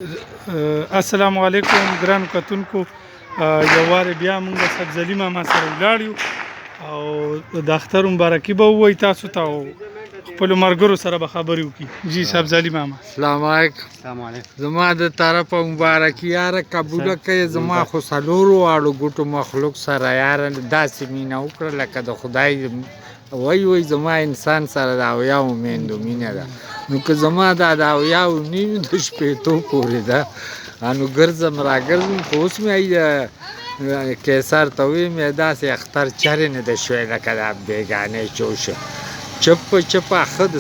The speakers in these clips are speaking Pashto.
السلام علیکم ګرانو کتونکو. یو وارې بیا موږ د سبزلي ماما سره ولاړ یو او د اختر مبارکي به ووایو تاسو ته او خپلو ملګرو سره به خبرې وکړي. جی سبزلي ماما السلام علیکم. زما د طرفه مبارکي یاره قبوله کړئ. زما خو څلورو واړو ګوټو مخلوق سره یاره داسې مینه وکړه لکه د خدای وای زما انسان سره د اویاو میندو مینه ده. نو که زما دا د اویاو نیم د شپېتو پورې ده نو ګرځم را ګرځم خو اوس مې کیسر ته ویم داسې اختر چرې نه ده شوی لکه دا بېګانۍ چوشه چپه ښه د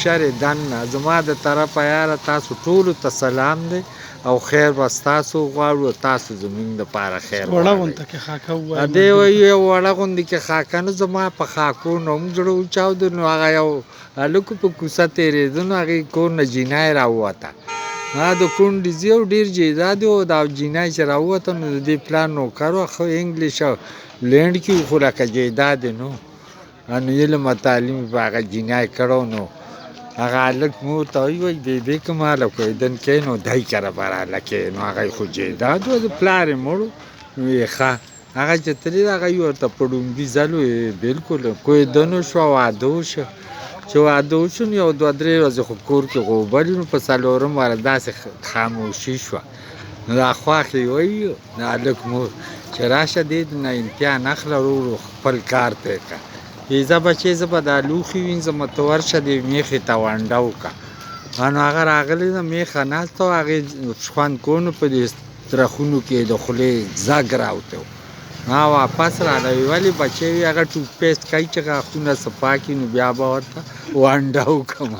شر دننه. زما د طرفه یاره تاسو ټولو ته سلام دی او خیر به ستاسو غواړو، تاسو زموږ دپاره خیر وړه غونته کې خاکه ووایي. دی وایي یو وړه غوندې کې خاکه نو زما په خاکو نه هم زړه وچاودو. نو هغه یو هلک په کوڅه تېرېده نو هغې کور نه جینۍ راووته. هغه د کونډې زوی او ډېر جایداد و. دا جینۍ چې راووته نو د دې پلار نوکر وه، ښه انګلیش او لینډ کې و خو لکه جایداد یې نو علم او تعلیم په هغه جینۍ کړی. نو هغه هلک مور ته وایي بېبې که ما له کوهیدن کې نو دی کره به راله کې. نو هغه خو جایداد و، د پلار یې مړ و. نو یې ښه هغه چې تللي هغه یې ورته په ړومبي ځل بلکل کوهیدن وشوه، واده وشو. چې واده وشو نو یو دوه درې ورځې خو کور کې غوبل نو په څلورم واره داسې خاموشي شوه. نو دا خواښې وایي د هلک مور چې راشه دې نه امتحان اخله ورو خپل کار پرې کړه. ځه بچې زه به دا لوښي وینځم ته ورشه دې میښې ته ونډه وکړه. نو هغه راغلی ده میښه ناسته وه، هغې خوند کوو نو په دې ترخونو کې د خولې زګ راوته و. ما واپس راغلی ولې بچې وي هغه ټوپ پیسټ کوي چې غاښونه صفا کړي نو بیا به ورته ونډه وکړم.